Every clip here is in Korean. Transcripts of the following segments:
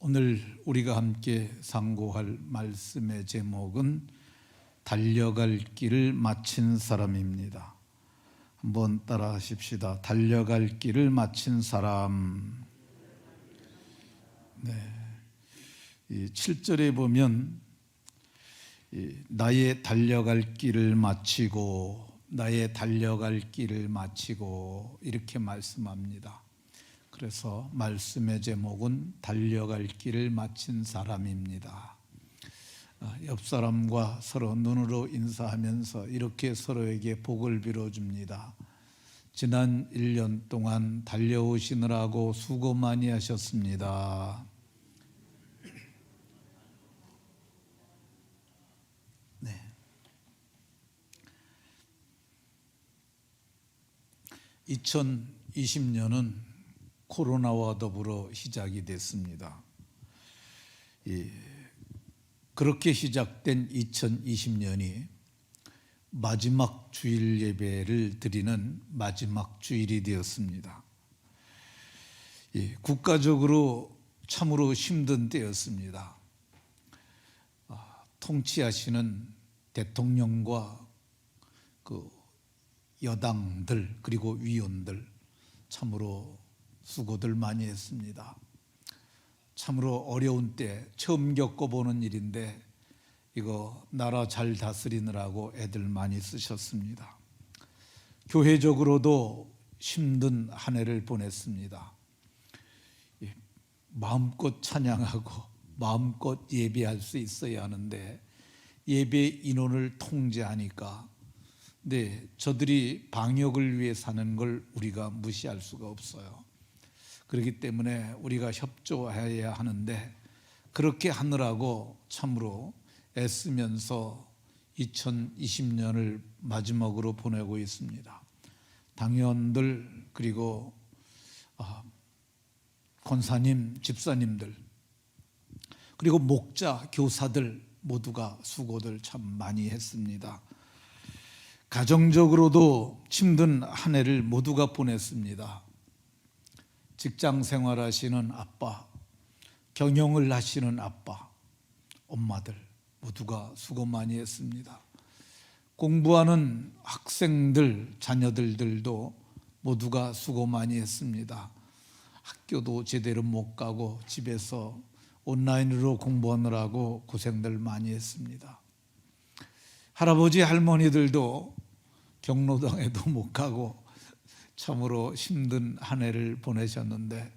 오늘 우리가 함께 상고할 말씀의 제목은 달려갈 길을 마친 사람입니다. 한번 따라 하십시다. 달려갈 길을 마친 사람. 이 7절에 보면 나의 달려갈 길을 마치고 나의 달려갈 길을 마치고 이렇게 말씀합니다. 그래서 말씀의 제목은 달려갈 길을 마친 사람입니다. 옆 사람과 서로 눈으로 인사하면서 이렇게 서로에게 복을 빌어줍니다. 지난 1년 동안 달려오시느라고 수고 많이 하셨습니다. 네. 2020년은 코로나와 더불어 시작이 됐습니다. 그렇게 시작된 2020년이 마지막 주일 예배를 드리는 마지막 주일이 되었습니다. 국가적으로 참으로 힘든 때였습니다. 통치하시는 대통령과 그 여당들 그리고 위원들 참으로 수고들 많이 했습니다. 참으로 어려운 때 처음 겪어보는 일인데 이거 나라 잘 다스리느라고 애들 많이 쓰셨습니다. 교회적으로도 힘든 한 해를 보냈습니다. 마음껏 찬양하고 마음껏 예배할 수 있어야 하는데 예배 인원을 통제하니까 저들이 방역을 위해 사는 걸 우리가 무시할 수가 없어요. 그렇기 때문에 우리가 협조해야 하는데 그렇게 하느라고 참으로 애쓰면서 2020년을 마지막으로 보내고 있습니다. 당회원들 그리고 권사님, 집사님들 그리고 목자, 교사들 모두가 수고들 참 많이 했습니다. 가정적으로도 힘든 한 해를 모두가 보냈습니다. 직장 생활하시는 아빠, 경영을 하시는 아빠, 엄마들 모두가 수고 많이 했습니다. 공부하는 학생들, 자녀들도 모두가 수고 많이 했습니다. 학교도 제대로 못 가고 집에서 온라인으로 공부하느라고 고생들 많이 했습니다. 할아버지, 할머니들도 경로당에도 못 가고 참으로 힘든 한 해를 보내셨는데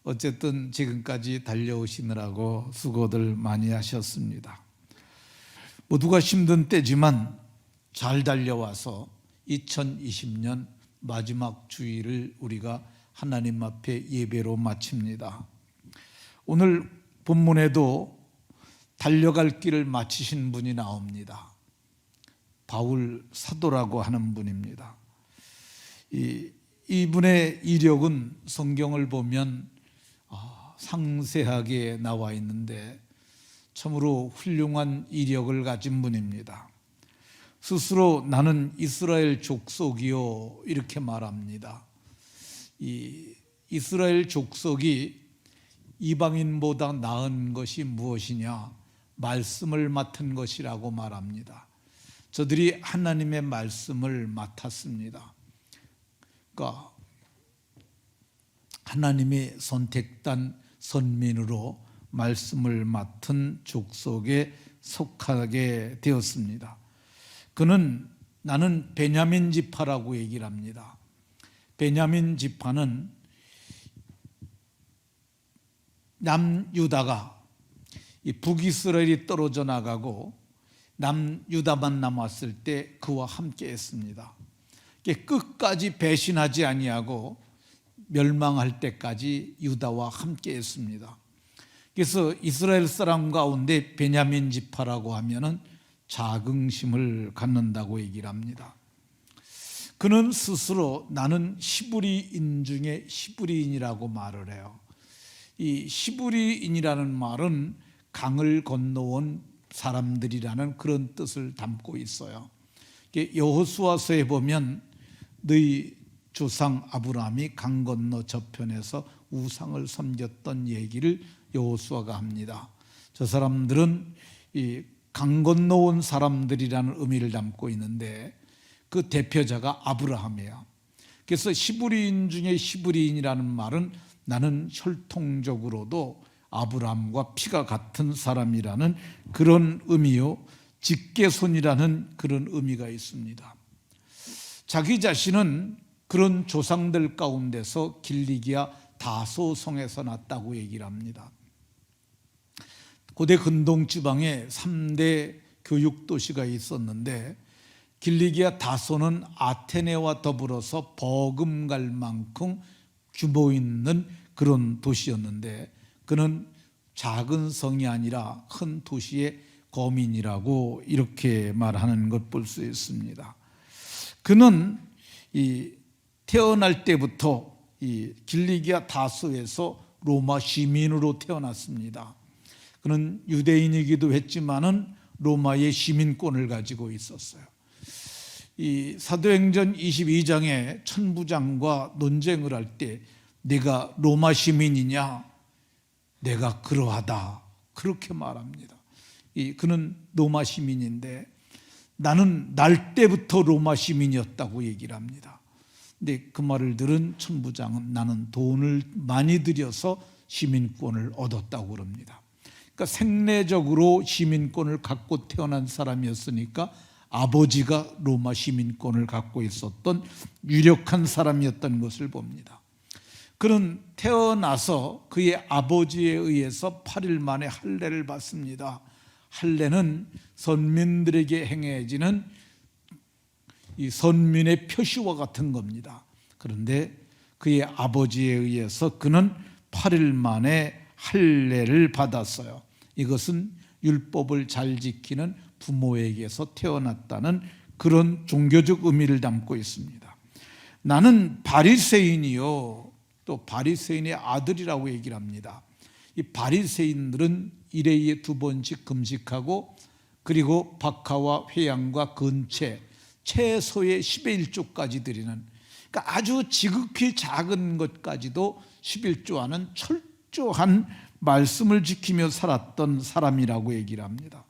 어쨌든 지금까지 달려오시느라고 수고들 많이 하셨습니다. 모두가 힘든 때지만 잘 달려와서 2020년 마지막 주일을 우리가 하나님 앞에 예배로 마칩니다. 오늘 본문에도 달려갈 길을 마치신 분이 나옵니다. 바울 사도라고 하는 분입니다. 이분의 이력은 성경을 보면 상세하게 나와 있는데 참으로 훌륭한 이력을 가진 분입니다. 스스로 나는 이스라엘 족속이요 이렇게 말합니다. 이 이스라엘 족속이 이방인보다 나은 것이 무엇이냐? 말씀을 맡은 것이라고 말합니다. 저들이 하나님의 말씀을 맡았습니다. 그러니까 하나님이 선택한 선민으로 말씀을 맡은 족속에 속하게 되었습니다. 그는 나는 베냐민 지파라고 얘기를 합니다. 베냐민 지파는 남유다가 북이스라엘이 떨어져 나가고 남유다만 남았을 때 그와 함께 했습니다. 끝까지 배신하지 아니하고 멸망할 때까지 유다와 함께 했습니다. 그래서 이스라엘 사람 가운데 베냐민 지파라고 하면은 자긍심을 갖는다고 얘기를 합니다. 그는 스스로 나는 히브리인 중에 히브리인이라고 말을 해요. 이 히브리인이라는 말은 강을 건너온 사람들이라는 그런 뜻을 담고 있어요. 여호수아서에 보면 너희 조상 아브라함이 강 건너 저편에서 우상을 섬겼던 얘기를 여호수아가 합니다. 저 사람들은 이 강 건너온 사람들이라는 의미를 담고 있는데 그 대표자가 아브라함이에요. 그래서 히브리인 중에 히브리인이라는 말은 나는 혈통적으로도 아브라함과 피가 같은 사람이라는 그런 의미요, 직계손이라는 그런 의미가 있습니다. 자기 자신은 그런 조상들 가운데서 길리기아 다소성에서 났다고 얘기를 합니다. 고대 근동 지방에 3대 교육 도시가 있었는데 길리기아 다소는 아테네와 더불어서 버금갈 만큼 규모 있는 그런 도시였는데 그는 작은 성이 아니라 큰 도시의 거민이라고 이렇게 말하는 것 볼 수 있습니다. 그는 태어날 때부터 이 길리기아 다소에서 로마 시민으로 태어났습니다. 그는 유대인이기도 했지만은 로마의 시민권을 가지고 있었어요. 이 사도행전 22장에 천부장과 논쟁을 할 때 네가 로마 시민이냐? 내가 그러하다. 그렇게 말합니다. 그는 로마 시민인데 나는 날 때부터 로마 시민이었다고 얘기를 합니다. 근데 그 말을 들은 천부장은 나는 돈을 많이 들여서 시민권을 얻었다고 그럽니다. 그러니까 생내적으로 시민권을 갖고 태어난 사람이었으니까 아버지가 로마 시민권을 갖고 있었던 유력한 사람이었던 것을 봅니다. 그는 태어나서 그의 아버지에 의해서 8일 만에 할례를 받습니다. 할례는 선민들에게 행해지는 이 선민의 표시와 같은 겁니다. 그런데 그의 아버지에 의해서 그는 8일 만에 할례를 받았어요. 이것은 율법을 잘 지키는 부모에게서 태어났다는 그런 종교적 의미를 담고 있습니다. 나는 바리새인이요, 또 바리새인의 아들이라고 얘기를 합니다. 이 바리새인들은 일회에 2번씩 금식하고 그리고 박하와 회양과 근채, 채소의 10의 1조까지 드리는, 그러니까 아주 지극히 작은 것까지도 11조하는 철저한 말씀을 지키며 살았던 사람이라고 얘기를 합니다.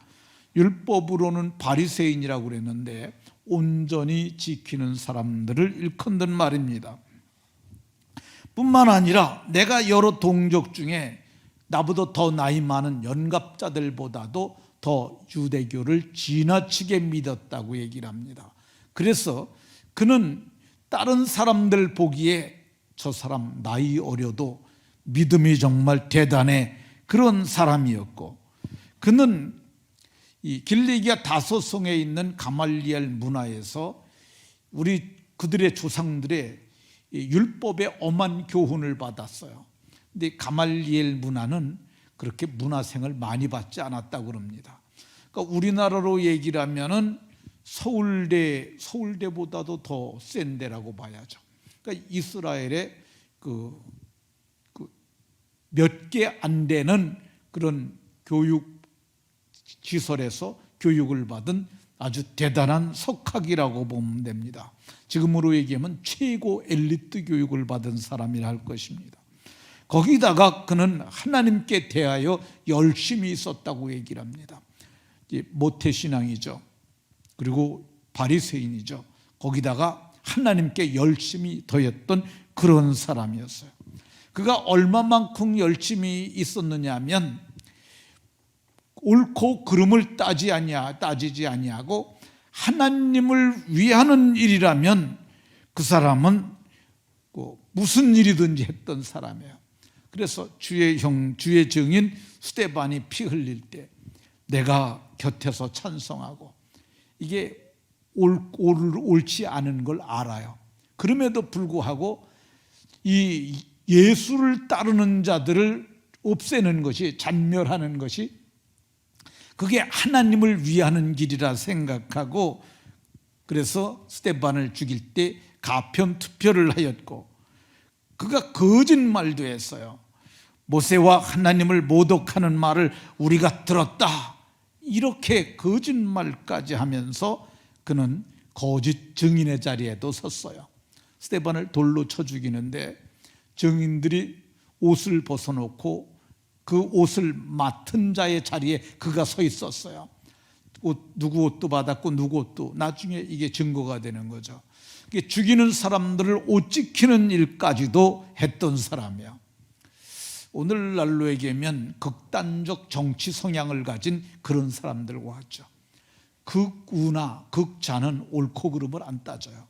율법으로는 바리새인이라고 그랬는데 온전히 지키는 사람들을 일컫는 말입니다. 뿐만 아니라 내가 여러 동족 중에 나보다 더 나이 많은 연갑자들보다도 더 유대교를 지나치게 믿었다고 얘기를 합니다. 그래서 그는 다른 사람들 보기에 저 사람 나이 어려도 믿음이 정말 대단해, 그런 사람이었고, 그는 이 길리기아 다소성에 있는 가말리엘 문화에서 그들의 조상들의 율법의 엄한 교훈을 받았어요. 근데 가말리엘 문화는 그렇게 문화생을 많이 받지 않았다고 그럽니다. 그러니까 우리나라로 얘기를 하면은 서울대보다도 더 센 데라고 봐야죠. 그러니까 이스라엘의 몇 개 안 되는 그런 교육 시설에서 교육을 받은 아주 대단한 석학이라고 보면 됩니다. 지금으로 얘기하면 최고 엘리트 교육을 받은 사람이라 할 것입니다. 거기다가 그는 하나님께 대하여 열심히 있었다고 얘기를 합니다. 모태신앙이죠. 그리고 바리새인이죠. 거기다가 하나님께 열심히 더했던 그런 사람이었어요. 그가 얼마만큼 열심히 있었느냐 하면 옳고 그름을 따지지 아니하고 하나님을 위하는 일이라면 그 사람은 무슨 일이든지 했던 사람이에요. 그래서 주의 증인 스데반이 피 흘릴 때 내가 곁에서 찬송하고, 이게 옳지 않은 걸 알아요. 그럼에도 불구하고 이 예수를 따르는 자들을 없애는 것이, 잔멸하는 것이 그게 하나님을 위하는 길이라 생각하고, 그래서 스데반을 죽일 때 가편 투표를 하였고, 그가 거짓말도 했어요. 모세와 하나님을 모독하는 말을 우리가 들었다, 이렇게 거짓말까지 하면서 그는 거짓 증인의 자리에도 섰어요. 스데반을 돌로 쳐 죽이는데 증인들이 옷을 벗어놓고 그 옷을 맡은 자의 자리에 그가 서 있었어요. 누구 옷도 받았고 누구 옷도, 나중에 이게 증거가 되는 거죠. 죽이는 사람들을 옷 지키는 일까지도 했던 사람이야. 오늘날로 얘기하면 극단적 정치 성향을 가진 그런 사람들과 같죠. 극우나 극자는 옳고 그름을 안 따져요.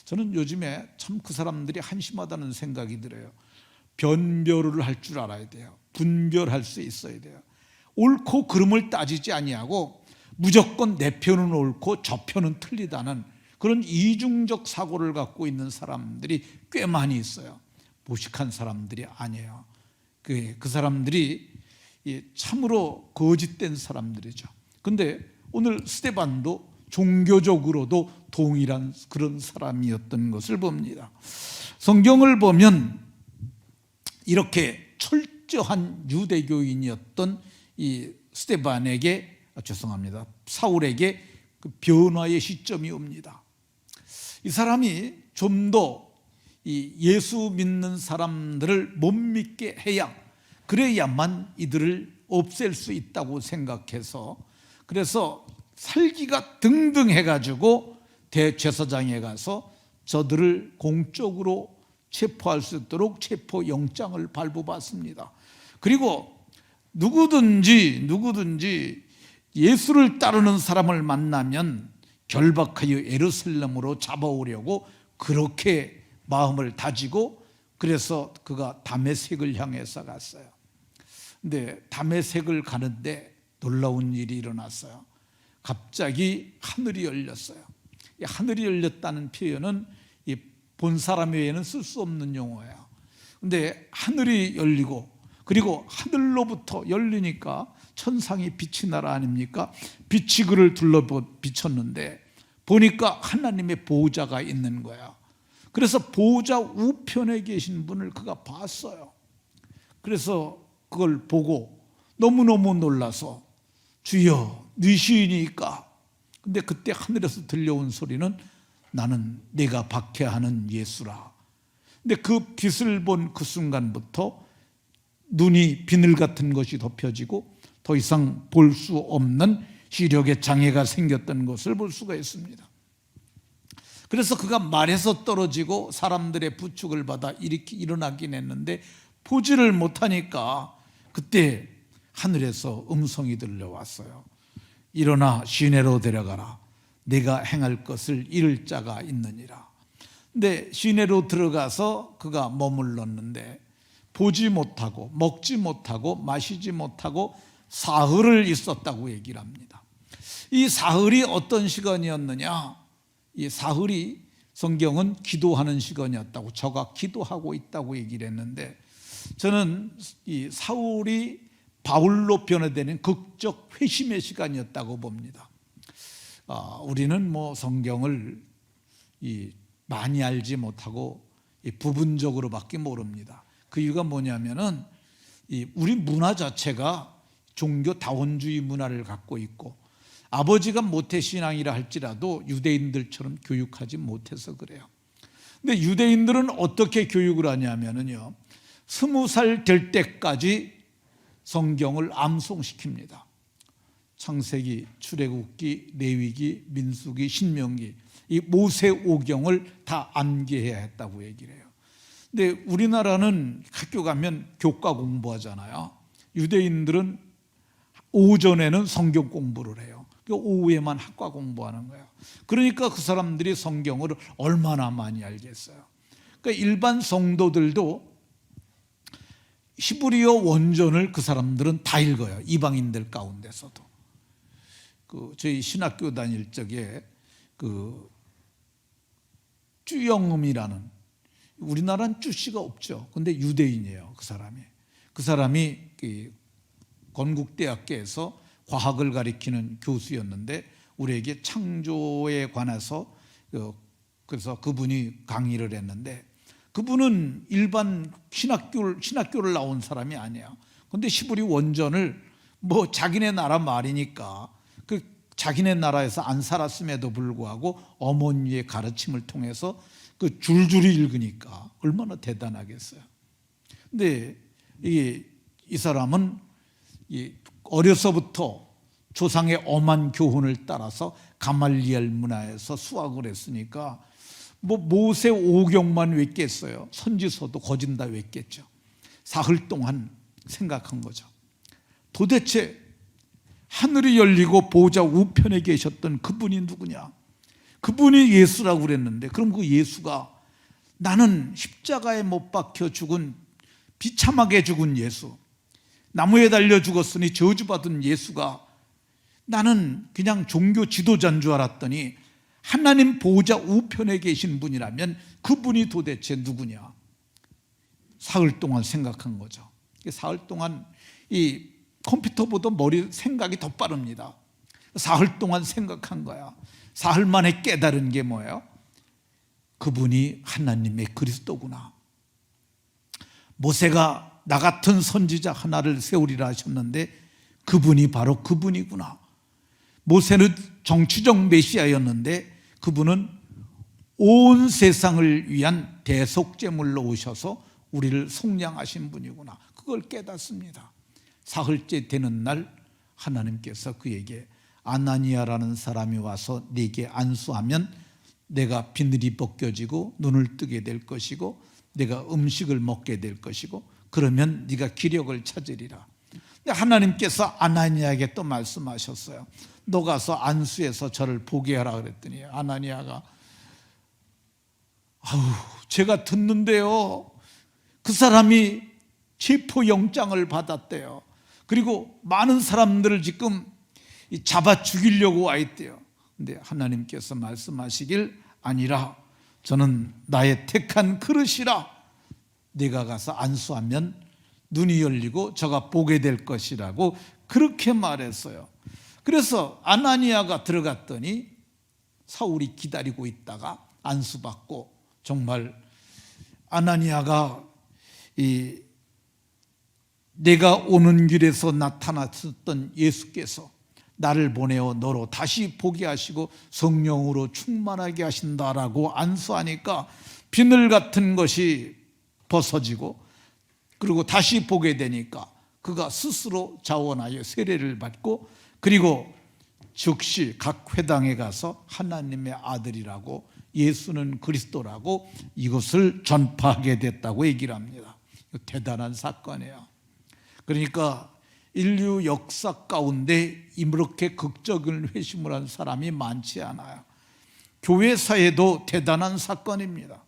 저는 요즘에 참 그 사람들이 한심하다는 생각이 들어요. 변별을 할 줄 알아야 돼요. 분별할 수 있어야 돼요. 옳고 그름을 따지지 아니하고 무조건 내 편은 옳고 저 편은 틀리다는 그런 이중적 사고를 갖고 있는 사람들이 꽤 많이 있어요. 무식한 사람들이 아니에요. 그 사람들이 참으로 거짓된 사람들이죠. 근데 오늘 스데반도 종교적으로도 동일한 그런 사람이었던 것을 봅니다. 성경을 보면 이렇게 철저한 유대교인이었던 이 스데반에게, 사울에게 그 변화의 시점이 옵니다. 이 사람이 좀 더 예수 믿는 사람들을 못 믿게 해야, 그래야만 이들을 없앨 수 있다고 생각해서, 그래서 살기가 등등해가지고 대제사장에 가서 저들을 공적으로 체포할 수 있도록 체포영장을 발부받습니다. 그리고 누구든지 예수를 따르는 사람을 만나면 결박하여 예루살렘으로 잡아오려고 그렇게 마음을 다지고, 그래서 그가 다메섹을 향해서 갔어요. 근데 다메섹을 가는데 놀라운 일이 일어났어요. 갑자기 하늘이 열렸어요. 이 하늘이 열렸다는 표현은 본 사람 외에는 쓸 수 없는 용어예요. 근데 하늘이 열리고, 그리고 하늘로부터 열리니까 천상의 빛이 나라 아닙니까? 빛이 그를 둘러 비쳤는데 보니까 하나님의 보호자가 있는 거야. 그래서 보호자 우편에 계신 분을 그가 봤어요. 그래서 그걸 보고 너무너무 놀라서 주여 니시니까. 근데 그때 하늘에서 들려온 소리는 나는 네가 박해하는 예수라. 근데 그 빛을 본 그 순간부터 눈이 비늘 같은 것이 덮여지고 더 이상 볼 수 없는 시력의 장애가 생겼던 것을 볼 수가 있습니다. 그래서 그가 말에서 떨어지고 사람들의 부축을 받아 이렇게 일어나긴 했는데 보지를 못하니까 그때 하늘에서 음성이 들려왔어요. 일어나 시내로 데려가라. 네가 행할 것을 이룰 자가 있느니라. 근데 시내로 들어가서 그가 머물렀는데 보지 못하고 먹지 못하고 마시지 못하고 사흘을 있었다고 얘기를 합니다. 이 사흘이 어떤 시간이었느냐? 이 사흘이 성경은 기도하는 시간이었다고, 저가 기도하고 있다고 얘기를 했는데, 저는 이 사울이 바울로 변화되는 극적 회심의 시간이었다고 봅니다. 우리는 뭐 성경을 많이 알지 못하고 부분적으로밖에 모릅니다. 그 이유가 뭐냐면은 우리 문화 자체가 종교 다원주의 문화를 갖고 있고, 아버지가 모태신앙이라 할지라도 유대인들처럼 교육하지 못해서 그래요. 근데 유대인들은 어떻게 교육을 하냐면요, 20살 될 때까지 성경을 암송시킵니다. 창세기, 출애굽기, 레위기, 민수기, 신명기, 이 모세오경을 다 암기해야 했다고 얘기를 해요. 근데 우리나라는 학교 가면 교과 공부하잖아요. 유대인들은 오전에는 성경 공부를 해요. 오후에만 학과 공부하는 거예요. 그러니까 그 사람들이 성경을 얼마나 많이 알겠어요. 그러니까 일반 성도들도 히브리어 원전을 그 사람들은 다 읽어요. 이방인들 가운데서도. 저희 신학교 다닐 적에 쭈영음이라는, 우리나라는 쭈씨가 없죠. 근데 유대인이에요. 그 사람이 건국대학교에서 과학을 가리키는 교수였는데 우리에게 창조에 관해서, 그래서 그분이 강의를 했는데, 그분은 일반 신학교를 나온 사람이 아니에요. 그런데 히브리 원전을 뭐 자기네 나라 말이니까 그 자기네 나라에서 안 살았음에도 불구하고 어머니의 가르침을 통해서 그 줄줄이 읽으니까 얼마나 대단하겠어요. 근데 이게 이 사람은 어려서부터 조상의 엄한 교훈을 따라서 가말리엘 문화에서 수학을 했으니까 모세 오경만 외웠겠어요. 선지서도 거진 다 외웠겠죠. 사흘 동안 생각한 거죠. 도대체 하늘이 열리고 보좌 우편에 계셨던 그분이 누구냐? 그분이 예수라고 그랬는데, 그럼 그 예수가 나는 십자가에 못 박혀 죽은, 비참하게 죽은 예수, 나무에 달려 죽었으니 저주받은 예수가 나는 그냥 종교 지도자인 줄 알았더니 하나님 보좌 우편에 계신 분이라면 그분이 도대체 누구냐? 사흘 동안 생각한 거죠. 사흘 동안 이 컴퓨터보다 생각이 더 빠릅니다. 사흘 동안 생각한 거야. 사흘 만에 깨달은 게 뭐예요? 그분이 하나님의 그리스도구나. 모세가 나 같은 선지자 하나를 세우리라 하셨는데 그분이 바로 그분이구나. 모세는 정치적 메시아였는데 그분은 온 세상을 위한 대속제물로 오셔서 우리를 속량하신 분이구나. 그걸 깨닫습니다. 사흘째 되는 날 하나님께서 그에게 아나니아라는 사람이 와서 네게 안수하면 내가 비늘이 벗겨지고 눈을 뜨게 될 것이고 내가 음식을 먹게 될 것이고 그러면 네가 기력을 찾으리라. 근데 하나님께서 아나니아에게 또 말씀하셨어요. 너 가서 안수해서 저를 보게 하라 그랬더니 아나니아가 제가 듣는데요, 그 사람이 체포영장을 받았대요. 그리고 많은 사람들을 지금 잡아 죽이려고 와 있대요. 근데 하나님께서 말씀하시길 아니라 저는 나의 택한 그릇이라 네가 가서 안수하면 눈이 열리고 저가 보게 될 것이라고 그렇게 말했어요. 그래서 아나니아가 들어갔더니 사울이 기다리고 있다가 안수받고, 정말 아나니아가 내가 오는 길에서 나타났었던 예수께서 나를 보내어 너로 다시 보게 하시고 성령으로 충만하게 하신다라고 안수하니까 비늘 같은 것이 벗어지고 그리고 다시 보게 되니까 그가 스스로 자원하여 세례를 받고 그리고 즉시 각 회당에 가서 하나님의 아들이라고, 예수는 그리스도라고 이것을 전파하게 됐다고 얘기를 합니다. 대단한 사건이에요. 그러니까 인류 역사 가운데 이렇게 극적인 회심을 한 사람이 많지 않아요. 교회사에도 대단한 사건입니다.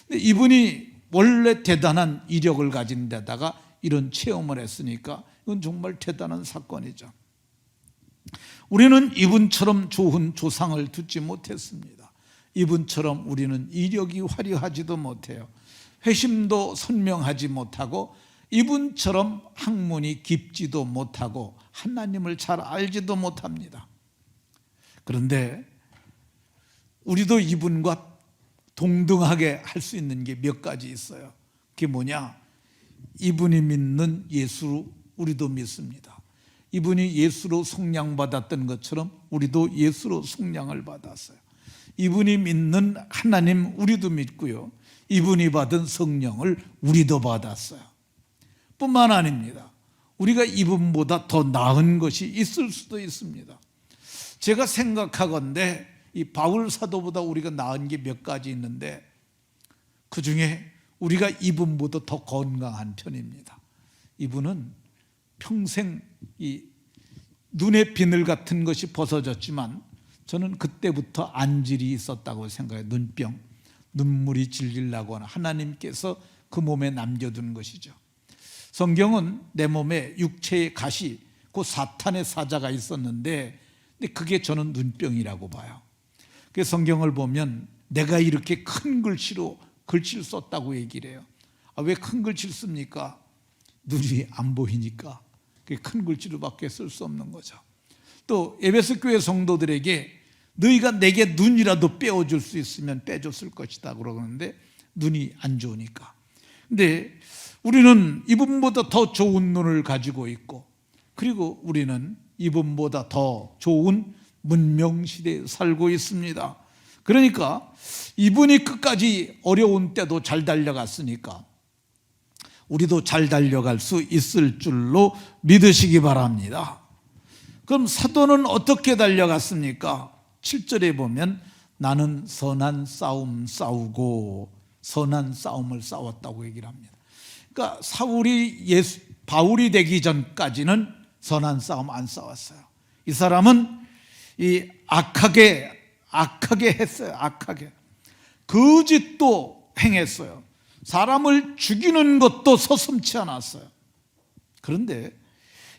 근데 이분이 원래 대단한 이력을 가진 데다가 이런 체험을 했으니까 이건 정말 대단한 사건이죠. 우리는 이분처럼 좋은 조상을 두지 못했습니다. 이분처럼 우리는 이력이 화려하지도 못해요. 회심도 선명하지 못하고 이분처럼 학문이 깊지도 못하고 하나님을 잘 알지도 못합니다. 그런데 우리도 이분과 동등하게 할 수 있는 게 몇 가지 있어요. 그게 뭐냐? 이분이 믿는 예수로 우리도 믿습니다. 이분이 예수로 속량받았던 것처럼 우리도 예수로 속량을 받았어요. 이분이 믿는 하나님 우리도 믿고요, 이분이 받은 성령을 우리도 받았어요. 뿐만 아닙니다. 우리가 이분보다 더 나은 것이 있을 수도 있습니다. 제가 생각하건대 이 바울 사도보다 우리가 나은 게 몇 가지 있는데 그 중에 우리가 이분보다 더 건강한 편입니다. 이분은 평생 이 눈의 비늘 같은 것이 벗어졌지만 저는 그때부터 안질이 있었다고 생각해요. 눈병, 눈물이 질리려고 하는, 하나님께서 그 몸에 남겨둔 것이죠. 성경은 내 몸에 육체의 가시, 그 사탄의 사자가 있었는데 근데 그게 저는 눈병이라고 봐요. 그 성경을 보면 내가 이렇게 큰 글씨로 글씨를 썼다고 얘기를 해요. 왜 큰 글씨를 씁니까? 눈이 안 보이니까 큰 글씨로밖에 쓸 수 없는 거죠. 또 에베소 교회 성도들에게 너희가 내게 눈이라도 빼어줄 수 있으면 빼줬을 것이다 그러는데 눈이 안 좋으니까. 근데 우리는 이분보다 더 좋은 눈을 가지고 있고 그리고 우리는 이분보다 더 좋은 문명시대에 살고 있습니다. 그러니까 이분이 끝까지 어려운 때도 잘 달려갔으니까 우리도 잘 달려갈 수 있을 줄로 믿으시기 바랍니다. 그럼 사도는 어떻게 달려갔습니까? 7절에 보면 나는 선한 싸움 싸우고 선한 싸움을 싸웠다고 얘기를 합니다. 그러니까 바울이 되기 전까지는 선한 싸움 안 싸웠어요. 이 사람은 악하게 했어요. 악하게 거짓도 행했어요. 사람을 죽이는 것도 서슴지 않았어요. 그런데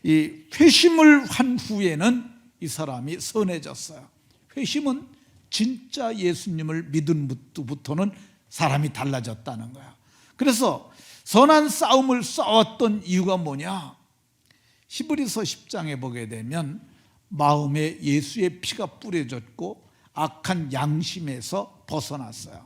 이 회심을 한 후에는 이 사람이 선해졌어요. 회심은 진짜 예수님을 믿은 부터는 사람이 달라졌다는 거야. 그래서 선한 싸움을 싸웠던 이유가 뭐냐? 히브리서 10장에 보게 되면 마음에 예수의 피가 뿌려졌고 악한 양심에서 벗어났어요.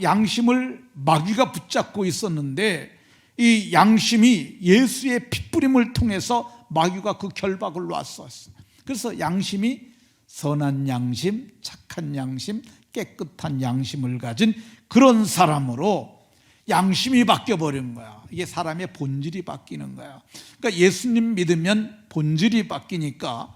양심을 마귀가 붙잡고 있었는데 이 양심이 예수의 피뿌림을 통해서 마귀가 그 결박을 놨었어요. 그래서 양심이 선한 양심, 착한 양심, 깨끗한 양심을 가진 그런 사람으로 양심이 바뀌어버린 거야. 이게 사람의 본질이 바뀌는 거야. 그러니까 예수님 믿으면 본질이 바뀌니까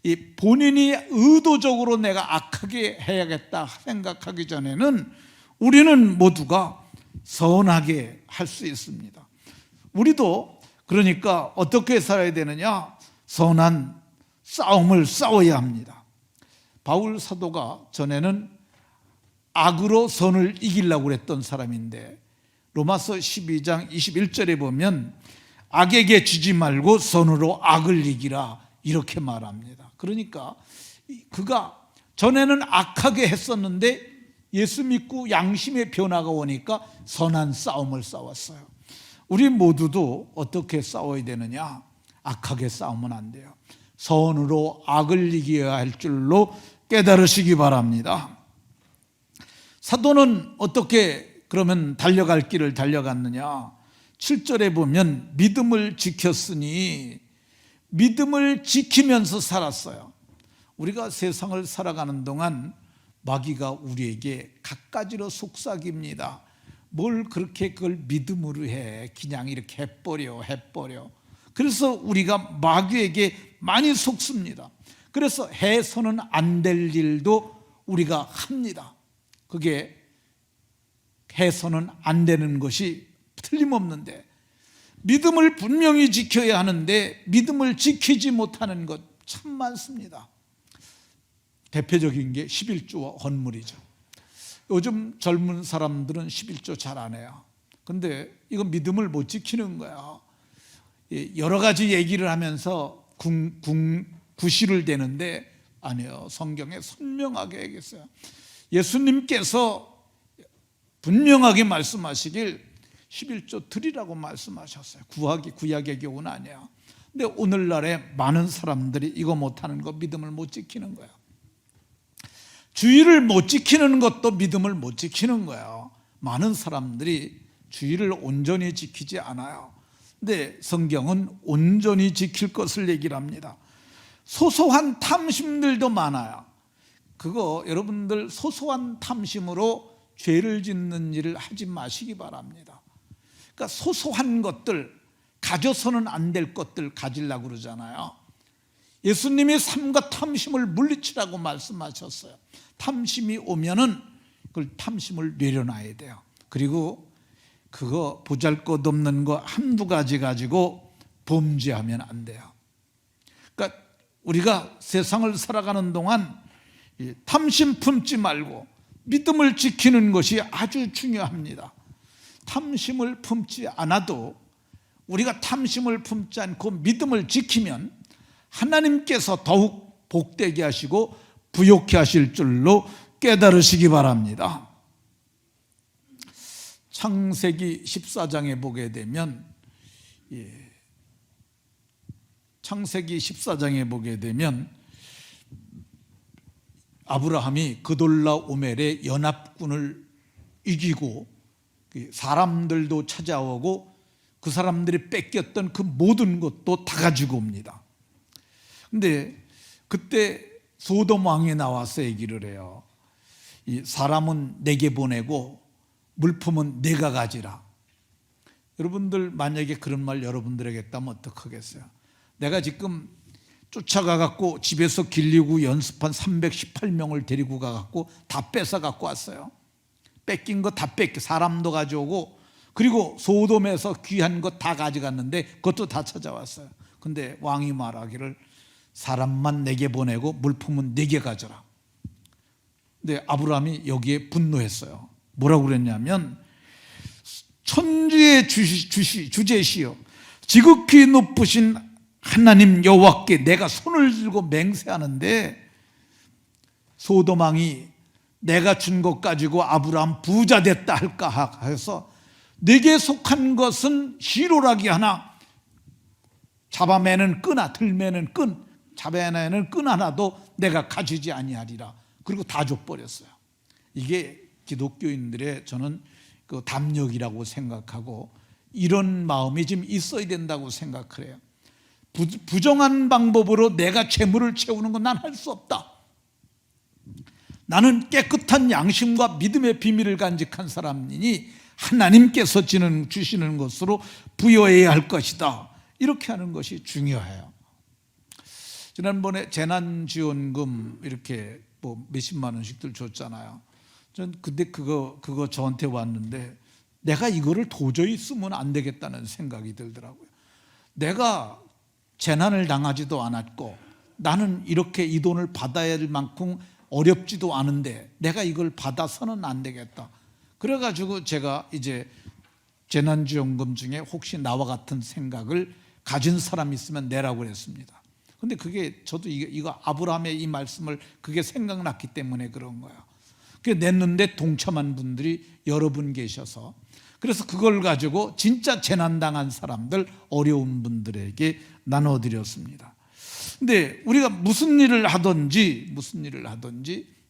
이 본인이 의도적으로 내가 악하게 해야겠다 생각하기 전에는 우리는 모두가 선하게 할 수 있습니다. 우리도 그러니까 어떻게 살아야 되느냐? 선한 싸움을 싸워야 합니다. 바울 사도가 전에는 악으로 선을 이기려고 그랬던 사람인데 로마서 12장 21절에 보면 악에게 지지 말고 선으로 악을 이기라 이렇게 말합니다. 그러니까 그가 전에는 악하게 했었는데 예수 믿고 양심의 변화가 오니까 선한 싸움을 싸웠어요. 우리 모두도 어떻게 싸워야 되느냐? 악하게 싸우면 안 돼요. 선으로 악을 이겨야 할 줄로 깨달으시기 바랍니다. 사도는 어떻게 그러면 달려갈 길을 달려갔느냐? 7절에 보면 믿음을 지켰으니 믿음을 지키면서 살았어요. 우리가 세상을 살아가는 동안 마귀가 우리에게 갖가지로 속삭입니다. 뭘 그렇게 그걸 믿음으로 해? 그냥 이렇게 해버려. 그래서 우리가 마귀에게 많이 속습니다. 그래서 해서는 안 될 일도 우리가 합니다. 그게 해서는 안 되는 것이 틀림없는데 믿음을 분명히 지켜야 하는데 믿음을 지키지 못하는 것 참 많습니다. 대표적인 게 11조와 헌물이죠. 요즘 젊은 사람들은 11조 잘 안 해요. 근데 이건 믿음을 못 지키는 거야. 여러 가지 얘기를 하면서 구실을 대는데 아니요. 성경에 선명하게 얘기했어요. 예수님께서 분명하게 말씀하시길 11조 드리라고 말씀하셨어요. 구약의 교훈 아니야. 근데 오늘날에 많은 사람들이 이거 못하는 거 믿음을 못 지키는 거야. 주의를 못 지키는 것도 믿음을 못 지키는 거예요. 많은 사람들이 주의를 온전히 지키지 않아요. 근데 성경은 온전히 지킬 것을 얘기를 합니다. 소소한 탐심들도 많아요. 그거 여러분들 소소한 탐심으로 죄를 짓는 일을 하지 마시기 바랍니다. 그러니까 소소한 것들, 가져서는 안 될 것들 가지려고 그러잖아요. 예수님이 삼가 탐심을 물리치라고 말씀하셨어요. 탐심이 오면은 그걸 탐심을 내려놔야 돼요. 그리고 그거 보잘것없는 거 한두 가지 가지고 범죄하면 안 돼요. 그러니까 우리가 세상을 살아가는 동안 탐심 품지 말고 믿음을 지키는 것이 아주 중요합니다. 탐심을 품지 않아도 우리가 탐심을 품지 않고 믿음을 지키면 하나님께서 더욱 복되게 하시고 부욕케 하실 줄로 깨달으시기 바랍니다. 창세기 14장에 보게 되면 창세기 14장에 보게 되면 아브라함이 그돌라오멜의 연합군을 이기고 사람들도 찾아오고 그 사람들이 뺏겼던 그 모든 것도 다 가지고 옵니다. 근데 그때 소돔 왕이 나와서 얘기를 해요. 이 사람은 내게 보내고 물품은 내가 가지라. 여러분들 만약에 그런 말 여러분들에게 했다면 어떡하겠어요? 내가 지금 쫓아가 갖고 집에서 길리고 연습한 318명을 데리고 가 갖고 다 뺏어 갖고 왔어요. 뺏긴 거 다 뺏기, 사람도 가져오고, 그리고 소돔에서 귀한 거 다 가져갔는데 그것도 다 찾아왔어요. 근데 왕이 말하기를 사람만 내게 보내고 물품은 내게 가져라. 근데 아브라함이 여기에 분노했어요. 뭐라고 그랬냐면, 천지의 주제시여 지극히 높으신 하나님 여호와께 내가 손을 들고 맹세하는데, 소돔 왕이 내가 준 것 가지고 아브라함 부자 됐다 할까 해서 내게 속한 것은 시로라기 하나, 잡아매는 끈, 들매는 끈, 잡아내는 끈 하나도 내가 가지지 아니하리라. 그리고 다 줘버렸어요. 이게 기독교인들의 저는 그 담력이라고 생각하고, 이런 마음이 좀 있어야 된다고 생각을 해요. 부정한 방법으로 내가 재물을 채우는 건 난 할 수 없다. 나는 깨끗한 양심과 믿음의 비밀을 간직한 사람이니 하나님께서 주시는 것으로 부여해야 할 것이다. 이렇게 하는 것이 중요해요. 지난번에 재난지원금 이렇게 뭐 몇십만 원씩들 줬잖아요. 전 근데 그거 저한테 왔는데 내가 이거를 도저히 쓰면 안 되겠다는 생각이 들더라고요. 내가 재난을 당하지도 않았고 나는 이렇게 이 돈을 받아야 할 만큼 어렵지도 않은데 내가 이걸 받아서는 안 되겠다. 그래가지고 제가 이제 재난지원금 중에 혹시 나와 같은 생각을 가진 사람이 있으면 내라고 그랬습니다. 근데 그게 저도 이거 아브라함의 이 말씀을 그게 생각났기 때문에 그런 거예요. 그게 냈는데 동참한 분들이 여러 분 계셔서, 그래서 그걸 가지고 진짜 재난당한 사람들, 어려운 분들에게 나눠드렸습니다. 근데 우리가 무슨 일을 하든지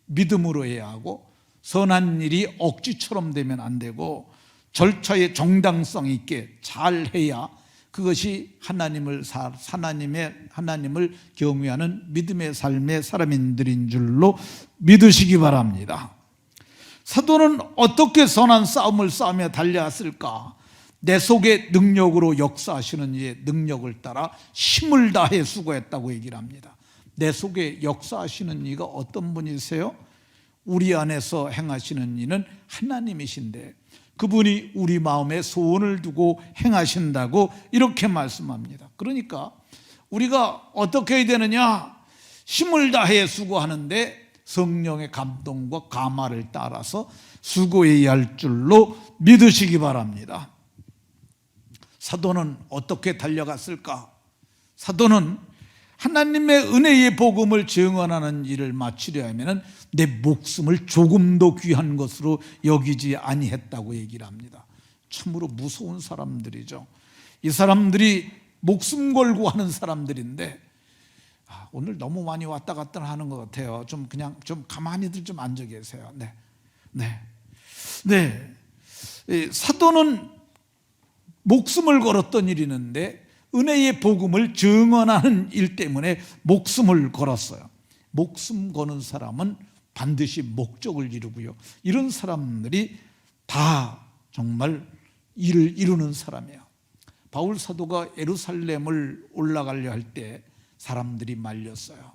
믿음으로 해야 하고, 선한 일이 억지처럼 되면 안 되고 절차에 정당성 있게 잘 해야 그것이 하나님을 경외하는 믿음의 삶의 사람들인 줄로 믿으시기 바랍니다. 사도는 어떻게 선한 싸움을 싸우며 달려왔을까? 내 속의 능력으로 역사하시는 이의 능력을 따라 힘을 다해 수고했다고 얘기를 합니다. 내 속에 역사하시는 이가 어떤 분이세요? 우리 안에서 행하시는 이는 하나님이신데 그분이 우리 마음에 소원을 두고 행하신다고 이렇게 말씀합니다. 그러니까 우리가 어떻게 해야 되느냐? 힘을 다해 수고하는데 성령의 감동과 감화를 따라서 수고해야 할 줄로 믿으시기 바랍니다. 사도는 어떻게 달려갔을까? 사도는 하나님의 은혜의 복음을 증언하는 일을 마치려 하면 내 목숨을 조금도 귀한 것으로 여기지 아니했다고 얘기를 합니다. 참으로 무서운 사람들이죠. 이 사람들이 목숨 걸고 하는 사람들인데 오늘 너무 많이 왔다 갔다 하는 것 같아요. 좀 가만히들 좀 앉아 계세요. 네. 사도는 목숨을 걸었던 일이 있는데 은혜의 복음을 증언하는 일 때문에 목숨을 걸었어요. 목숨 거는 사람은 반드시 목적을 이루고요. 이런 사람들이 다 정말 일을 이루는 사람이에요. 바울 사도가 예루살렘을 올라가려 할 때 사람들이 말렸어요.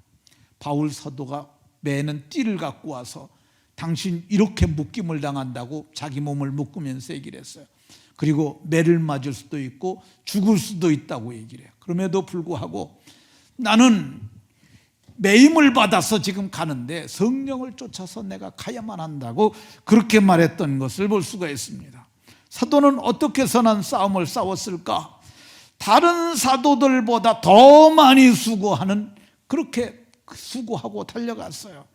바울 사도가 매는 띠를 갖고 와서 당신 이렇게 묶임을 당한다고 자기 몸을 묶으면서 얘기를 했어요. 그리고 매를 맞을 수도 있고 죽을 수도 있다고 얘기를 해요. 그럼에도 불구하고 나는 매임을 받아서 지금 가는데 성령을 쫓아서 내가 가야만 한다고 그렇게 말했던 것을 볼 수가 있습니다. 사도는 어떻게 선한 싸움을 싸웠을까? 다른 사도들보다 더 많이 그렇게 수고하고 달려갔어요.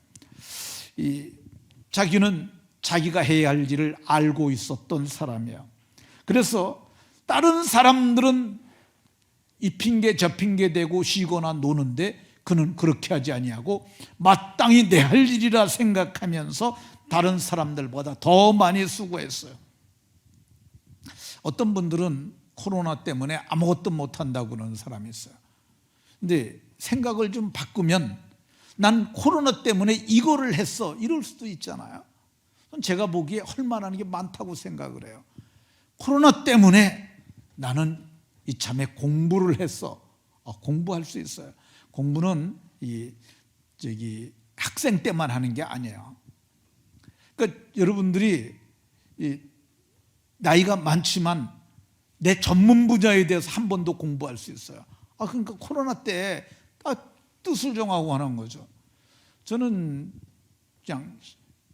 자기는 자기가 해야 할 일을 알고 있었던 사람이에요. 그래서 다른 사람들은 이 핑계 저 핑계 대고 쉬거나 노는데 그는 그렇게 하지 아니하고 마땅히 내 할 일이라 생각하면서 다른 사람들보다 더 많이 수고했어요. 어떤 분들은 코로나 때문에 아무것도 못한다고 그러는 사람이 있어요. 근데 생각을 좀 바꾸면 난 코로나 때문에 이거를 했어 이럴 수도 있잖아요. 제가 보기에 할 만한 게 많다고 생각을 해요. 코로나 때문에 나는 이참에 공부를 했어. 공부할 수 있어요. 공부는 학생 때만 하는 게 아니에요. 그러니까 여러분들이 나이가 많지만 내 전문 분야에 대해서 한 번 더 공부할 수 있어요. 그러니까 코로나 때 뜻을 정하고 하는 거죠. 저는 그냥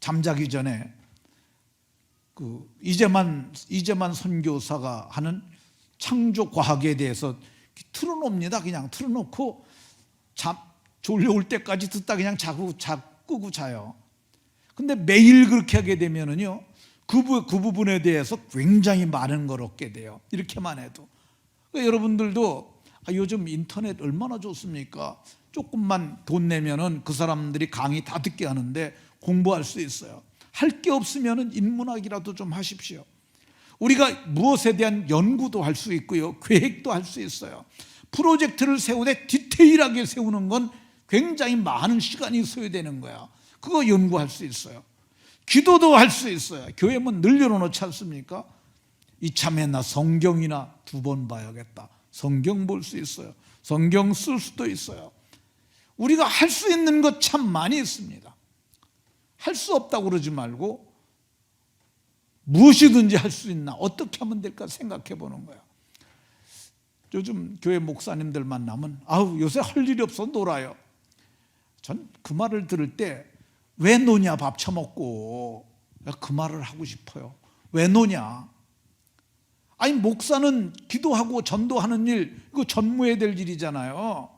잠자기 전에 이재만 선교사가 하는 창조 과학에 대해서 틀어놓습니다. 그냥 틀어놓고 졸려올 때까지 듣다 그냥 끄고 자요. 근데 매일 그렇게 하게 되면은요, 그 부분에 대해서 굉장히 많은 걸 얻게 돼요. 이렇게만 해도. 그러니까 여러분들도 요즘 인터넷 얼마나 좋습니까? 조금만 돈 내면은 그 사람들이 강의 다 듣게 하는데 공부할 수 있어요. 할 게 없으면은 인문학이라도 좀 하십시오. 우리가 무엇에 대한 연구도 할 수 있고요, 계획도 할 수 있어요. 프로젝트를 세우되 디테일하게 세우는 건 굉장히 많은 시간이 소요되는 거야. 그거 연구할 수 있어요. 기도도 할 수 있어요. 교회 문 늘려놓지 않습니까? 이참에 나 성경이나 2번 봐야겠다. 성경 볼 수 있어요. 성경 쓸 수도 있어요. 우리가 할 수 있는 것 참 많이 있습니다. 할 수 없다고 그러지 말고 무엇이든지 할 수 있나, 어떻게 하면 될까 생각해 보는 거야. 요즘 교회 목사님들 만나면 요새 할 일이 없어 놀아요. 전 그 말을 들을 때 왜 노냐, 밥 처먹고. 그 말을 하고 싶어요. 왜 노냐. 목사는 기도하고 전도하는 일, 이거 전무해야 될 일이잖아요.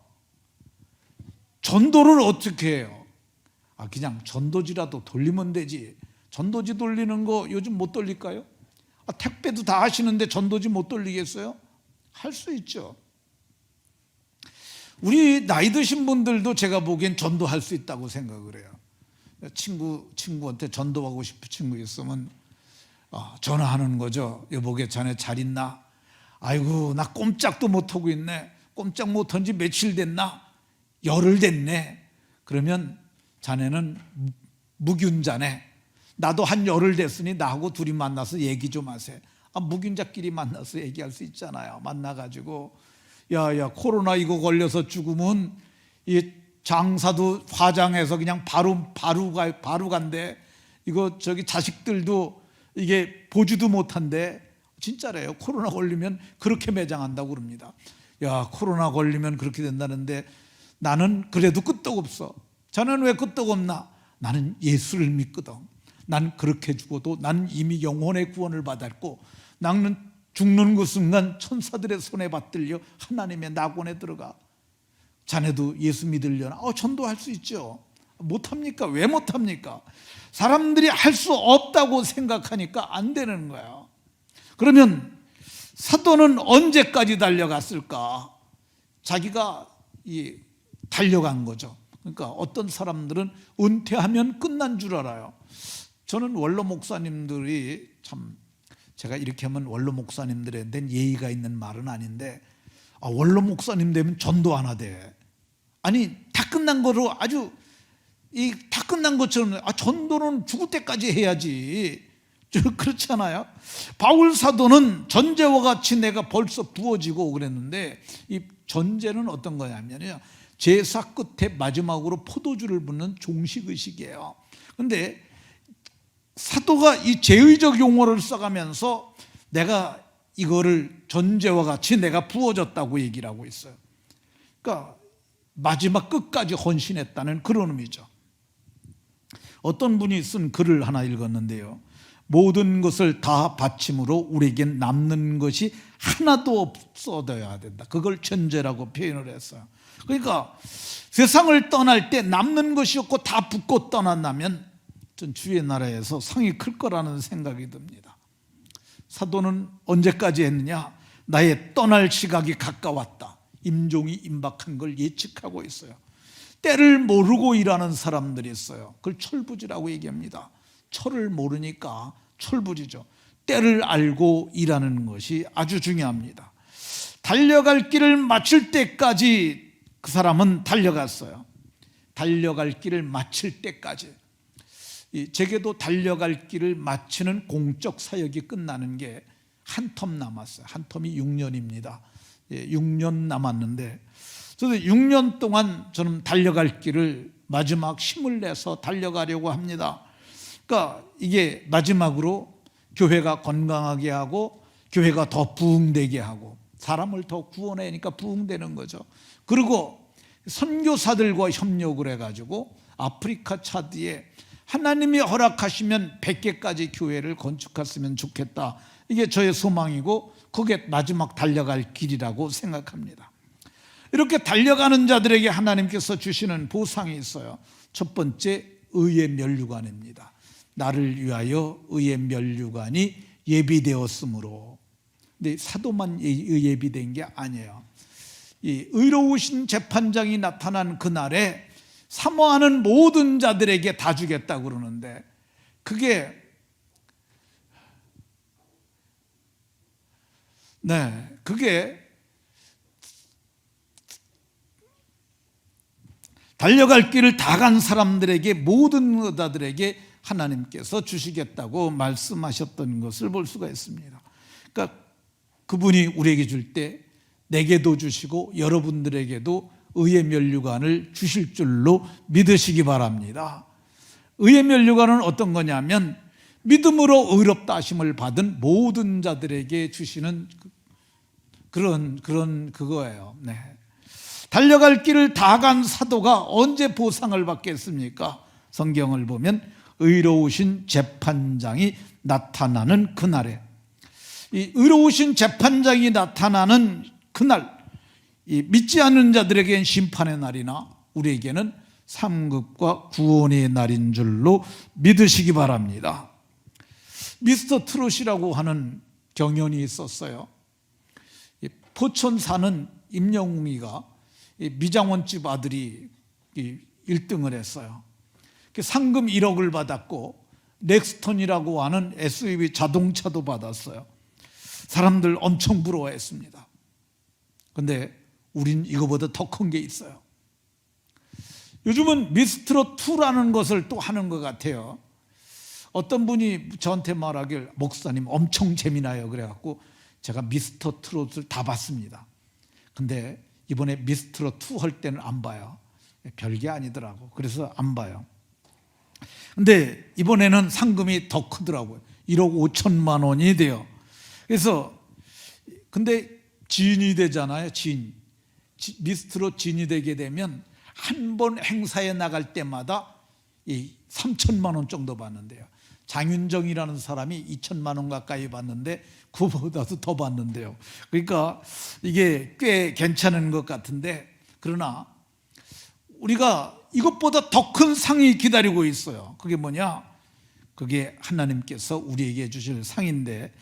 전도를 어떻게 해요? 그냥 전도지라도 돌리면 되지. 전도지 돌리는 거 요즘 못 돌릴까요? 택배도 다 하시는데 전도지 못 돌리겠어요? 할 수 있죠. 우리 나이 드신 분들도 제가 보기엔 전도할 수 있다고 생각을 해요. 친구한테 전도하고 싶은 친구 있으면 전화하는 거죠. 여보게 자네 잘 있나? 아이고 나 꼼짝도 못하고 있네. 꼼짝 못한 지 며칠 됐나? 열흘 됐네. 그러면 자네는 무균자네. 나도 한 열흘 됐으니 나하고 둘이 만나서 얘기 좀 하세요. 무균자끼리 만나서 얘기할 수 있잖아요. 만나가지고 야야 코로나 이거 걸려서 죽으면 이 장사도 화장해서 그냥 바로 간대. 이거 자식들도 이게 보지도 못한대. 진짜래요. 코로나 걸리면 그렇게 매장한다고 그럽니다. 야 코로나 걸리면 그렇게 된다는데 나는 그래도 끄떡없어. 자네는 왜 끄떡없나? 나는 예수를 믿거든. 난 그렇게 죽어도 난 이미 영혼의 구원을 받았고 나는 죽는 그 순간 천사들의 손에 받들려 하나님의 낙원에 들어가. 자네도 예수 믿으려나? 전도할 수 있죠. 못합니까? 왜 못합니까? 사람들이 할 수 없다고 생각하니까 안 되는 거예요. 그러면 사도는 언제까지 달려갔을까? 자기가 달려간 거죠. 그러니까 어떤 사람들은 은퇴하면 끝난 줄 알아요. 저는 원로 목사님들이 참, 제가 이렇게 하면 원로 목사님들에 대한 예의가 있는 말은 아닌데, 원로 목사님 되면 전도 안 하대. 다 끝난 거로 아주 다 끝난 것처럼 전도는 죽을 때까지 해야지. 그렇지 않아요? 바울 사도는 전제와 같이 내가 벌써 부어지고 그랬는데, 이 전제는 어떤 거냐면요, 제사 끝에 마지막으로 포도주를 붓는 종식의식이에요. 그런데 사도가 이 제의적 용어를 써가면서 내가 이거를 전제와 같이 내가 부어졌다고 얘기를 하고 있어요. 그러니까 마지막 끝까지 헌신했다는 그런 의미죠. 어떤 분이 쓴 글을 하나 읽었는데요, 모든 것을 다 바침으로 우리에겐 남는 것이 하나도 없어져야 된다. 그걸 전제라고 표현을 했어요. 그러니까 세상을 떠날 때 남는 것이 없고 다 붓고 떠난다면 전 주의 나라에서 상이 클 거라는 생각이 듭니다. 사도는 언제까지 했느냐? 나의 떠날 시각이 가까웠다. 임종이 임박한 걸 예측하고 있어요. 때를 모르고 일하는 사람들이 있어요. 그걸 철부지라고 얘기합니다. 철을 모르니까 철부지죠. 때를 알고 일하는 것이 아주 중요합니다. 달려갈 길을 마칠 때까지 그 사람은 달려갔어요. 달려갈 길을 마칠 때까지. 제게도 달려갈 길을 마치는 공적 사역이 끝나는 게 한 텀 남았어요. 한 텀이 6년입니다. 6년 남았는데 저도 6년 동안 저는 달려갈 길을 마지막 힘을 내서 달려가려고 합니다. 그러니까 이게 마지막으로 교회가 건강하게 하고 교회가 더 부흥되게 하고 사람을 더 구원하니까 부흥되는 거죠. 그리고 선교사들과 협력을 해가지고 아프리카 차드에 하나님이 허락하시면 100개까지 교회를 건축했으면 좋겠다. 이게 저의 소망이고 그게 마지막 달려갈 길이라고 생각합니다. 이렇게 달려가는 자들에게 하나님께서 주시는 보상이 있어요. 첫 번째, 의의 면류관입니다. 나를 위하여 의의 면류관이 예비되었으므로. 근데 사도만 예비된 게 아니에요. 이 의로우신 재판장이 나타난 그날에 사모하는 모든 자들에게 다 주겠다고 그러는데 그게 달려갈 길을 다 간 사람들에게 모든 의다들에게 하나님께서 주시겠다고 말씀하셨던 것을 볼 수가 있습니다. 그러니까 그분이 우리에게 줄 때 내게도 주시고 여러분들에게도 의의 면류관을 주실 줄로 믿으시기 바랍니다. 의의 면류관은 어떤 거냐면 믿음으로 의롭다 하심을 받은 모든 자들에게 주시는 그런 그거예요. 달려갈 길을 다 간 사도가 언제 보상을 받겠습니까? 성경을 보면 의로우신 재판장이 나타나는 그날에, 이 의로우신 재판장이 나타나는 그날, 이 믿지 않는 자들에게는 심판의 날이나 우리에게는 상급과 구원의 날인 줄로 믿으시기 바랍니다. 미스터 트롯이라고 하는 경연이 있었어요. 포천 사는 임영웅이가 미장원집 아들이 1등을 했어요. 상금 1억을 받았고 넥스턴이라고 하는 SUV 자동차도 받았어요. 사람들 엄청 부러워했습니다. 그런데 우린 이거보다 더 큰 게 있어요. 요즘은 미스트롯 2라는 것을 또 하는 것 같아요. 어떤 분이 저한테 말하길 목사님 엄청 재미나요. 그래갖고 제가 미스터 트롯을 다 봤습니다. 근데 이번에 미스트롯 2 할 때는 안 봐요. 별게 아니더라고. 그래서 안 봐요. 근데 이번에는 상금이 더 크더라고요. 1억 5천만 원이 돼요. 그래서 근데 진이 되잖아요. 미스트롯 진이 되게 되면 한 번 행사에 나갈 때마다 3천만 원 정도 받는데요. 장윤정이라는 사람이 2천만 원 가까이 받는데 그보다도 더 받는데요. 그러니까 이게 꽤 괜찮은 것 같은데, 그러나 우리가 이것보다 더 큰 상이 기다리고 있어요. 그게 뭐냐? 그게 하나님께서 우리에게 주실 상인데,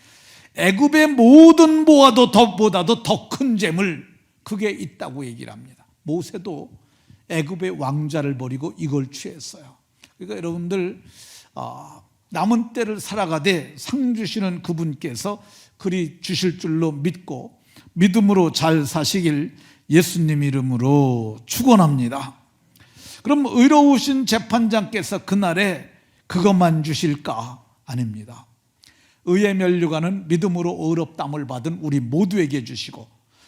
애굽의 모든 보다도 더 큰 재물, 그게 있다고 얘기를 합니다. 모세도 애굽의 왕자를 버리고 이걸 취했어요. 그러니까 여러분들 남은 때를 살아가되 상 주시는 그분께서 그리 주실 줄로 믿고 믿음으로 잘 사시길 예수님 이름으로 축원합니다. 그럼 의로우신 재판장께서 그날에 그것만 주실까? 아닙니다. 의의 면류관은 믿음으로 의롭다함을 받은 우리 모두에게 주시고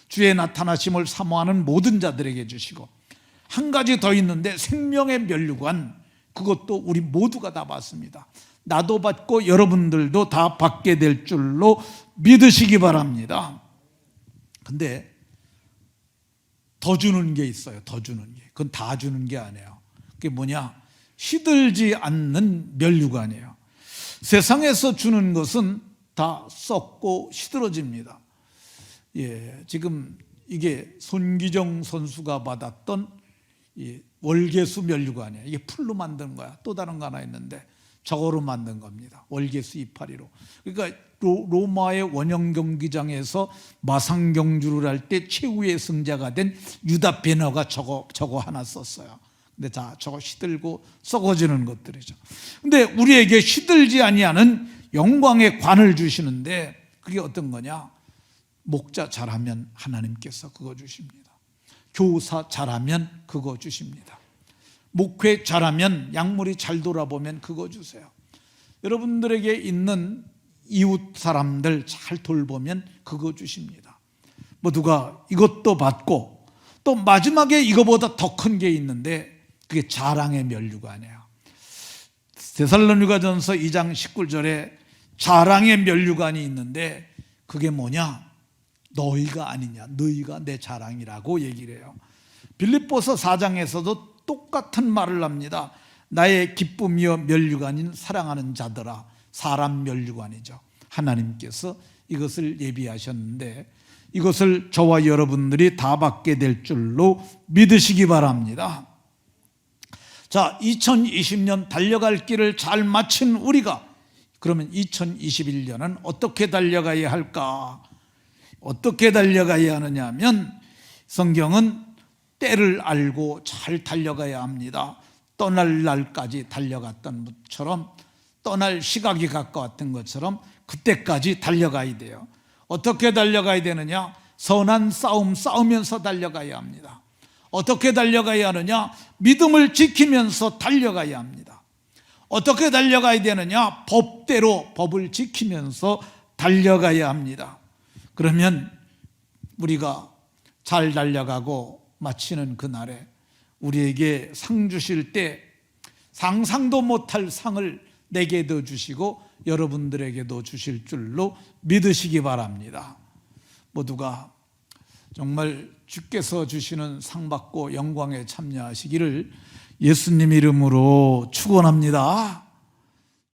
주의 나타나심을 사모하는 모든 자들에게 주시고, 한 가지 더 있는데 생명의 면류관, 그것도 우리 모두가 다 받습니다. 나도 받고 여러분들도 다 받게 될 줄로 믿으시기 바랍니다. 근데 더 주는 게 있어요. 더 주는 게. 그건 다 주는 게 아니에요. 그게 뭐냐? 시들지 않는 면류관이에요. 세상에서 주는 것은 다 썩고 시들어집니다. 지금 이게 손기정 선수가 받았던 월계수 면류관이에요. 이게 풀로 만든 거야. 또 다른 거 하나 있는데 저거로 만든 겁니다. 월계수 이파리로. 그러니까 로마의 원형 경기장에서 마상 경주를 할 때 최후의 승자가 된 유다 베너가 저거 하나 썼어요. 근데 다 저거 시들고 썩어지는 것들이죠. 근데 우리에게 시들지 아니하는 영광의 관을 주시는데 그게 어떤 거냐? 목자 잘하면 하나님께서 그거 주십니다. 교사 잘하면 그거 주십니다. 목회 잘하면, 약물이 잘 돌아보면 그거 주세요. 여러분들에게 있는 이웃 사람들 잘 돌보면 그거 주십니다. 모두가 이것도 받고 또 마지막에 이거보다 더 큰 게 있는데 그게 자랑의 면류관이에요. 데살로니가전서 2장 19절에 자랑의 면류관이 있는데 그게 뭐냐? 너희가 아니냐, 너희가 내 자랑이라고 얘기를 해요. 빌립보서 4장에서도 똑같은 말을 합니다. 나의 기쁨이여 면류관인 사랑하는 자들아. 사람 면류관이죠. 하나님께서 이것을 예비하셨는데 이것을 저와 여러분들이 다 받게 될 줄로 믿으시기 바랍니다. 자, 2020년 달려갈 길을 잘 마친 우리가 그러면 2021년은 어떻게 달려가야 할까? 어떻게 달려가야 하느냐 하면 성경은 때를 알고 잘 달려가야 합니다. 떠날 날까지 달려갔던 것처럼, 떠날 시각이 가까웠던 것처럼 그때까지 달려가야 돼요. 어떻게 달려가야 되느냐? 선한 싸움 싸우면서 달려가야 합니다. 어떻게 달려가야 하느냐? 믿음을 지키면서 달려가야 합니다. 어떻게 달려가야 되느냐? 법대로 법을 지키면서 달려가야 합니다. 그러면 우리가 잘 달려가고 마치는 그날에 우리에게 상 주실 때 상상도 못할 상을 내게도 주시고 여러분들에게도 주실 줄로 믿으시기 바랍니다. 모두가 정말 주께서 주시는 상 받고 영광에 참여하시기를 예수님 이름으로 축원합니다.